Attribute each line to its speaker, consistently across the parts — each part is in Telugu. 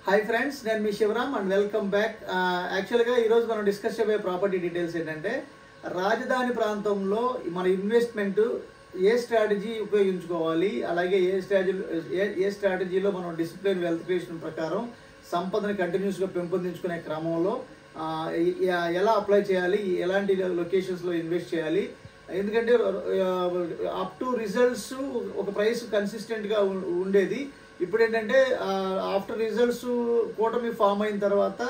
Speaker 1: హాయ్ ఫ్రెండ్స్, నేను మీ శివరామ్ అండ్ వెల్కమ్ బ్యాక్. యాక్చువల్గా ఈరోజు మనం డిస్కస్ చేయబోయే ప్రాపర్టీ డీటెయిల్స్ ఏంటంటే, రాజధాని ప్రాంతంలో మన ఇన్వెస్ట్మెంట్ ఏ స్ట్రాటజీ ఉపయోగించుకోవాలి, అలాగే ఏ స్ట్రాటజీలో మనం డిసిప్లిన్ వెల్త్ క్రియేషన్ ప్రకారం సంపదని కంటిన్యూస్గా పెంపొందించుకునే క్రమంలో ఎలా అప్లై చేయాలి, ఎలాంటి లొకేషన్స్లో ఇన్వెస్ట్ చేయాలి. ఎందుకంటే అప్ టు రిజల్ట్స్ ఒక ప్రైస్ కన్సిస్టెంట్గా ఉండేది. ఇప్పుడు ఏంటంటే ఆఫ్టర్ రిజల్ట్స్ కూటమి ఫామ్ అయిన తర్వాత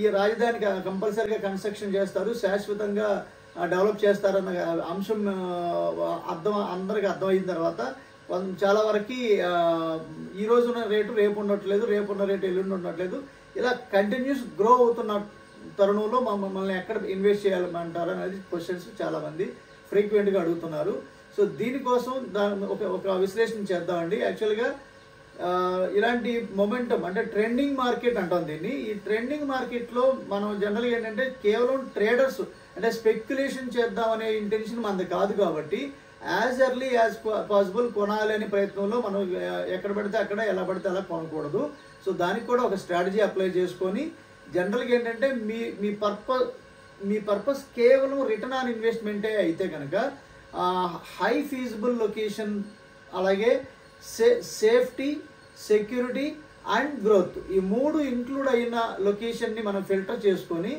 Speaker 1: ఈ రాజధాని కంపల్సరీగా కన్స్ట్రక్షన్ చేస్తారు, శాశ్వతంగా డెవలప్ చేస్తారన్న అంశం అందరికి అర్థమైన తర్వాత చాలా వరకు ఈ రోజున్న రేటు రేపు ఉండట్లేదు, రేపు ఉన్న రేటు ఎల్లుండి ఉండట్లేదు. ఇలా కంటిన్యూస్ గ్రో అవుతున్న తరుణంలో మమ్మల్ని ఎక్కడ ఇన్వెస్ట్ చేయాలంటారు అనేది క్వశ్చన్స్ చాలామంది ఫ్రీక్వెంట్గా అడుగుతున్నారు. సో దీనికోసం ఒక విశ్లేషణ చేద్దామండి. యాక్చువల్గా ఇలాంటి మొమెంటం అంటే ట్రెండింగ్ మార్కెట్ అంటాం దీన్ని. ఈ ట్రెండింగ్ మార్కెట్లో మనం జనరల్గా ఏంటంటే కేవలం ట్రేడర్స్ అంటే స్పెక్యులేషన్ చేద్దాం అనే ఇంటెన్షన్ మనది కాదు. కాబట్టి యాజ్ ఎర్లీ యాజ్ పాసిబుల్ కొనాలి అనే ప్రయత్నంలో మనం ఎక్కడ పడితే అక్కడ ఎలా పడితే అలా కొనకూడదు. సో దానికి కూడా ఒక స్ట్రాటజీ అప్లై చేసుకొని జనరల్గా ఏంటంటే మీ పర్పస్ కేవలం రిటర్న్ ఆన్ ఇన్వెస్ట్మెంటే అయితే కనుక హై ఫీజిబుల్ లొకేషన్, అలాగే సేఫ్టీ, సెక్యూరిటీ అండ్ గ్రోత్, ఈ మూడు ఇంక్లూడ్ అయిన లొకేషన్ని మనం ఫిల్టర్ చేసుకొని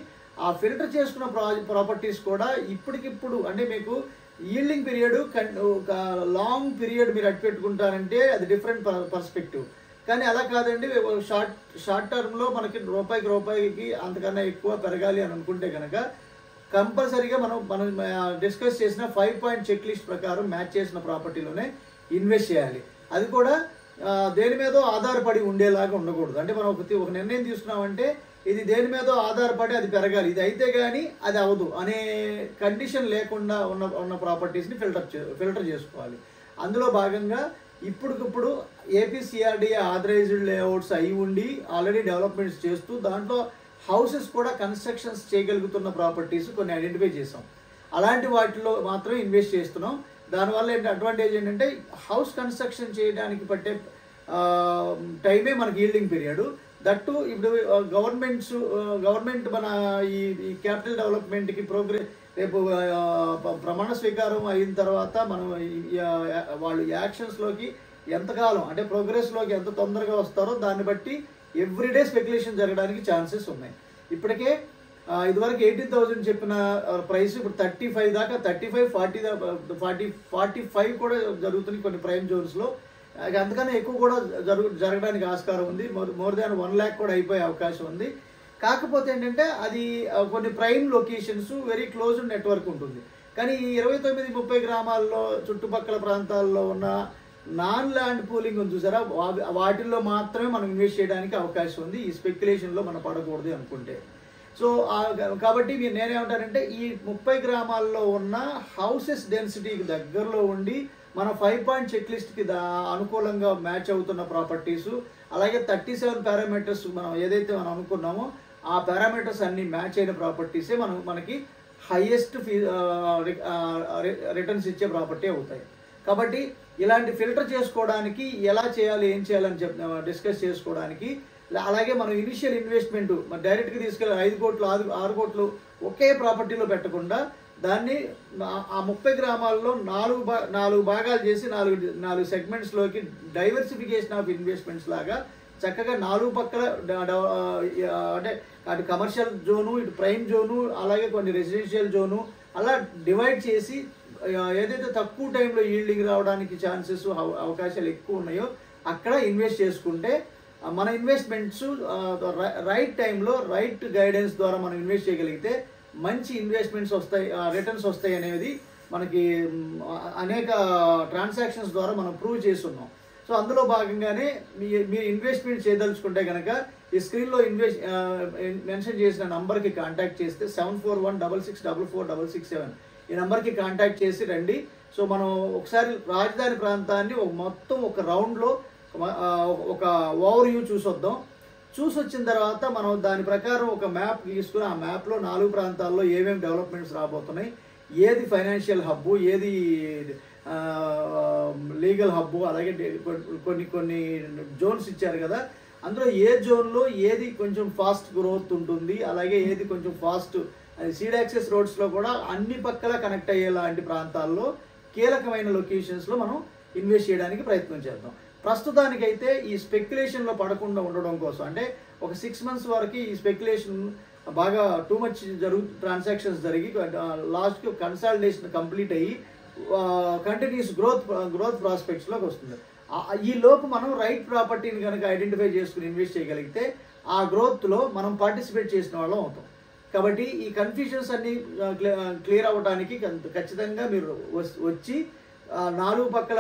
Speaker 1: ఆ ఫిల్టర్ చేసుకున్న ప్రాపర్టీస్ కూడా ఇప్పటికిప్పుడు అంటే మీకు ఈల్డింగ్ పీరియడ్ ఒక లాంగ్ పీరియడ్ మీరు అట్టు పెట్టుకుంటారంటే అది డిఫరెంట్ పర్స్పెక్టివ్. కానీ అలా కాదండి, షార్ట్ టర్మ్లో మనకి రూపాయికి అంతకన్నా ఎక్కువ పెరగాలి అని అనుకుంటే కనుక కంపల్సరీగా మనం డిస్కస్ చేసిన 5 పాయింట్ చెక్ లిస్ట్ ప్రకారం మ్యాచ్ చేసిన ప్రాపర్టీలోనే ఇన్వెస్ట్ చేయాలి. అది కూడా దేని మీదో ఆధారపడి ఉండేలాగా ఉండకూడదు. అంటే మనం ఒక నిర్ణయం తీసుకున్నామంటే ఇది దేని మీదో ఆధారపడి అది పెరగాలి, ఇది అయితే కానీ అది అవ్వదు అనే కండిషన్ లేకుండా ఉన్న ప్రాపర్టీస్ని ఫిల్టర్ చేసుకోవాలి. అందులో భాగంగా ఇప్పటికిప్పుడు ఏపీసీఆర్డీఏ ఆథరైజ్డ్ లేఅవుట్స్ అయి ఉండి ఆల్రెడీ డెవలప్మెంట్స్ చేస్తూ దాంట్లో హౌసెస్ కూడా కన్స్ట్రక్షన్స్ చేయగలుగుతున్న ప్రాపర్టీస్ కొన్ని ఐడెంటిఫై చేసాం. అలాంటి వాటిలో మాత్రమే ఇన్వెస్ట్ చేస్తున్నాం. దానివల్ల అడ్వాంటేజ్ ఏంటంటే హౌస్ కన్స్ట్రక్షన్ చేయడానికి పట్టే టైమే మనకి ఈల్డింగ్ పీరియడ్. దట్టు ఇప్పుడు గవర్నమెంట్ మన ఈ క్యాపిటల్ డెవలప్మెంట్కి రేపు ప్రమాణ స్వీకారం అయిన తర్వాత మనం వాళ్ళు యాక్షన్స్లోకి ఎంతకాలం అంటే ప్రోగ్రెస్లోకి ఎంత తొందరగా వస్తారో దాన్ని బట్టి ఎవ్రీడే స్పెక్యులేషన్ జరగడానికి ఛాన్సెస్ ఉన్నాయి. ఇప్పటికే ఇదివరకు 18,000 చెప్పిన ప్రైస్ ఇప్పుడు 35 దాకా 35, 40, 45 కూడా జరుగుతుంది కొన్ని ప్రైమ్ జోన్స్లో. అంతకన్నా ఎక్కువ కూడా జరగడానికి ఆస్కారం ఉంది. మోర్ దాన్ 1 lakh కూడా అయిపోయే అవకాశం ఉంది. కాకపోతే ఏంటంటే అది కొన్ని prime locations very close network ఉంటుంది. కానీ ఈ 29-30 గ్రామాల్లో చుట్టుపక్కల ప్రాంతాల్లో ఉన్న నాన్ ల్యాండ్ పూలింగ్ ఉంది చూసారా, వాటిల్లో మాత్రమే మనం ఇన్వెస్ట్ చేయడానికి అవకాశం ఉంది. ఈ స్పెక్యులేషన్లో మనం పడకూడదు అనుకుంటే. సో కాబట్టి నేనేమంటానంటే ఈ 30 గ్రామాల్లో ఉన్న హౌసెస్ డెన్సిటీకి దగ్గరలో ఉండి మన 5 పాయింట్ చెక్ లిస్ట్కి అనుకూలంగా మ్యాచ్ అవుతున్న ప్రాపర్టీసు, అలాగే 37 పారామీటర్స్ మనం ఏదైతే మనం అనుకున్నామో ఆ పారామీటర్స్ అన్ని మ్యాచ్ అయిన ప్రాపర్టీసే మనకి హైయెస్ట్ రిటర్న్స్ ఇచ్చే ప్రాపర్టీ అవుతాయి. కాబట్టి ఇలాంటి ఫిల్టర్ చేసుకోవడానికి ఎలా చేయాలి, ఏం చేయాలని డిస్కస్ చేసుకోవడానికి, అలాగే మనం ఇనిషియల్ ఇన్వెస్ట్మెంట్ డైరెక్ట్గా తీసుకెళ్ళి 5 కోట్లు 6 కోట్లు ఒకే ప్రాపర్టీలో పెట్టకుండా దాన్ని ఆ 30 గ్రామాల్లో 4 భాగాలు చేసి 4 సెగ్మెంట్స్లోకి డైవర్సిఫికేషన్ ఆఫ్ ఇన్వెస్ట్మెంట్స్ లాగా చక్కగా 4 పక్కల అంటే అటు కమర్షియల్ జోను, ఇటు ప్రైమ్ జోను, అలాగే కొన్ని రెసిడెన్షియల్ జోను అలా డివైడ్ చేసి ఏదైతే తక్కువ టైంలో ఈల్డింగ్ రావడానికి ఛాన్సెస్ అవకాశాలు ఎక్కువ ఉన్నాయో అక్కడ ఇన్వెస్ట్ చేసుకుంటే మన ఇన్వెస్ట్మెంట్స్ రైట్ టైంలో రైట్ గైడెన్స్ ద్వారా మనం ఇన్వెస్ట్ చేయగలిగితే మంచి ఇన్వెస్ట్మెంట్స్ వస్తాయి, రిటర్న్స్ వస్తాయి అనేది మనకి అనేక ట్రాన్సాక్షన్స్ ద్వారా మనం ప్రూవ్ చేస్తున్నాం. సో అందులో భాగంగానే మీరు ఇన్వెస్ట్మెంట్ చేయదలుచుకుంటే కనుక ఈ స్క్రీన్లో మెన్షన్ చేసిన నంబర్కి కాంటాక్ట్ చేస్తే 7416644667 ఈ నెంబర్కి కాంటాక్ట్ చేసి రండి. సో మనం ఒకసారి రాజధాని ప్రాంతాన్ని మొత్తం ఒక రౌండ్లో ఒక ఓవర్ వ్యూ చూసొద్దాం. చూసొచ్చిన తర్వాత మనం దాని ప్రకారం ఒక మ్యాప్ తీసుకుని ఆ మ్యాప్లో 4 ప్రాంతాల్లో ఏమేమి డెవలప్మెంట్స్ రాబోతున్నాయి, ఏది ఫైనాన్షియల్ హబ్బు, ఏది లీగల్ హబ్బు, అలాగే కొన్ని జోన్స్ ఇచ్చారు కదా అందులో ఏ జోన్లో ఏది కొంచెం ఫాస్ట్ గ్రోత్ ఉంటుంది, అలాగే ఏది కొంచెం ఫాస్ట్ సీడ్ యాక్సెస్ రోడ్స్లో కూడా అన్ని పక్కల కనెక్ట్ అయ్యేలాంటి ప్రాంతాల్లో కీలకమైన లొకేషన్స్లో మనం ఇన్వెస్ట్ చేయడానికి ప్రయత్నం చేద్దాం. ప్రస్తుతానికైతే ఈ స్పెక్యులేషన్లో పడకుండా ఉండడం కోసం, అంటే ఒక 6 months వరకు ఈ స్పెక్యులేషన్ బాగా టూ మచ్ ట్రాన్సాక్షన్స్ జరిగి లాస్ట్కి కన్సాలిడేషన్ కంప్లీట్ అయ్యి కంటిన్యూస్ గ్రోత్ ప్రాస్పెక్ట్స్లోకి వస్తుంది. ఈ లోపు మనం రైట్ ప్రాపర్టీని కనుక ఐడెంటిఫై చేసుకుని ఇన్వెస్ట్ చేయగలిగితే ఆ గ్రోత్లో మనం పార్టిసిపేట్ చేసిన వాళ్ళం అవుతాం. కాబట్టి ఈ కన్ఫ్యూజన్స్ అన్ని క్లియర్ అవ్వడానికి ఖచ్చితంగా మీరు వచ్చి 4 పక్కల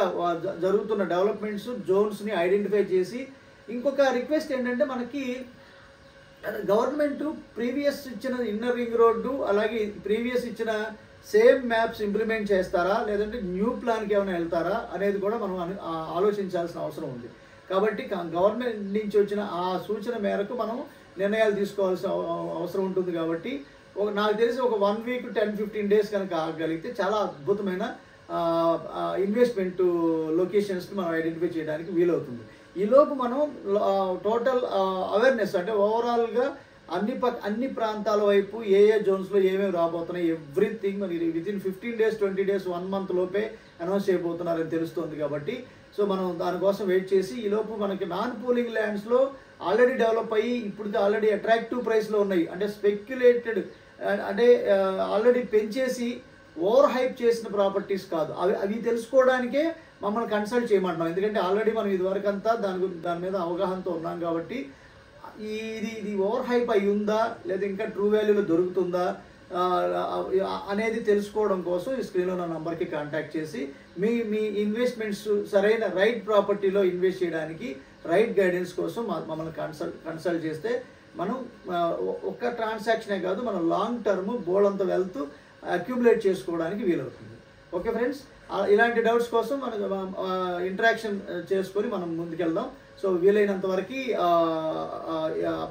Speaker 1: జరుగుతున్న డెవలప్మెంట్స్ జోన్స్ని ఐడెంటిఫై చేసి, ఇంకొక రిక్వెస్ట్ ఏంటంటే మనకి గవర్నమెంట్ ప్రీవియస్ ఇచ్చిన ఇన్నర్ రింగ్ రోడ్డు అలాగే ప్రీవియస్ ఇచ్చిన సేమ్ మ్యాప్స్ ఇంప్లిమెంట్ చేస్తారా లేదంటే న్యూ ప్లాన్కి ఏమైనా వెళ్తారా అనేది కూడా మనం ఆలోచించాల్సిన అవసరం ఉంది. కాబట్టి గవర్నమెంట్ నుంచి వచ్చిన ఆ సూచన మేరకు మనం నిర్ణయాలు తీసుకోవాల్సిన అవసరం ఉంటుంది. కాబట్టి నాకు తెలిసి ఒక 1 week 10-15 days కనుక ఆగగలిగితే చాలా అద్భుతమైన ఇన్వెస్ట్మెంట్ లొకేషన్స్ని మనం ఐడెంటిఫై చేయడానికి వీలవుతుంది. ఈలోపు మనం టోటల్ అవేర్నెస్, అంటే ఓవరాల్గా అన్ని ప్రాంతాల వైపు ఏ జోన్స్లో ఏమేమి రాబోతున్నాయి ఎవ్రీథింగ్ మరి వితిన్ 15 days 20 days 1 month లోపే అనౌన్స్ చేయబోతున్నారని తెలుస్తుంది. కాబట్టి సో మనం దానికోసం వెయిట్ చేసి, ఈలోపు మనకి నాన్ పూలింగ్ ల్యాండ్స్లో ఆల్రెడీ డెవలప్ అయ్యి ఇప్పుడు ఆల్రెడీ అట్రాక్టివ్ ప్రైస్లో ఉన్నాయి, అంటే స్పెక్యులేటెడ్, అంటే ఆల్రెడీ పెంచేసి ఓవర్ హైప్ చేసిన ప్రాపర్టీస్ కాదు, అవి తెలుసుకోవడానికే మమ్మల్ని కన్సల్ట్ చేయమంటున్నాం. ఎందుకంటే ఆల్రెడీ మనం ఇదివరకు అంతా దాని మీద అవగాహనతో ఉన్నాం. కాబట్టి ఇది ఓవర్ హైప్ అయి ఉందా లేదా ఇంకా ట్రూ వాల్యూలో దొరుకుతుందా అనేది తెలుసుకోవడం కోసం ఈ స్క్రీన్లో ఉన్న నంబర్కి కాంటాక్ట్ చేసి మీ ఇన్వెస్ట్మెంట్స్ సరైన రైట్ ప్రాపర్టీలో ఇన్వెస్ట్ చేయడానికి రైట్ గైడెన్స్ కోసం మమ్మల్ని కన్సల్ట్ చేస్తే మనం ఒక్క ట్రాన్సాక్షనే కాదు, మనం లాంగ్ టర్మ్ బోల్డంత వెల్త్ అక్యుములేట్ చేసుకోవడానికి వీలవుతుంది. ఓకే ఫ్రెండ్స్, ఇలాంటి డౌట్స్ కోసం మనం ఇంటరాక్షన్ చేసుకొని మనం ముందుకెళ్దాం. సో వీలైనంత వరకు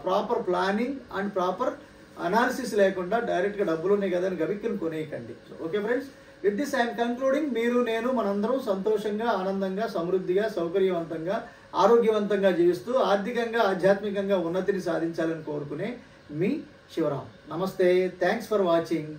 Speaker 1: proper planning and proper analysis లేకుండా డైరెక్ట్గా డబ్బులు ఉన్నాయి కదా అని గబిక్కుని కొనేయకండి. Okay friends, with this I'm concluding. మీరు నేను మనందరం సంతోషంగా, ఆనందంగా, సమృద్ధిగా, సౌకర్యవంతంగా, ఆరోగ్యవంతంగా జీవిస్తూ ఆర్థికంగా, ఆధ్యాత్మికంగా ఉన్నతిని సాధించాలని కోరుకునే మీ శివరాం. నమస్తే, థ్యాంక్స్ ఫర్ వాచింగ్.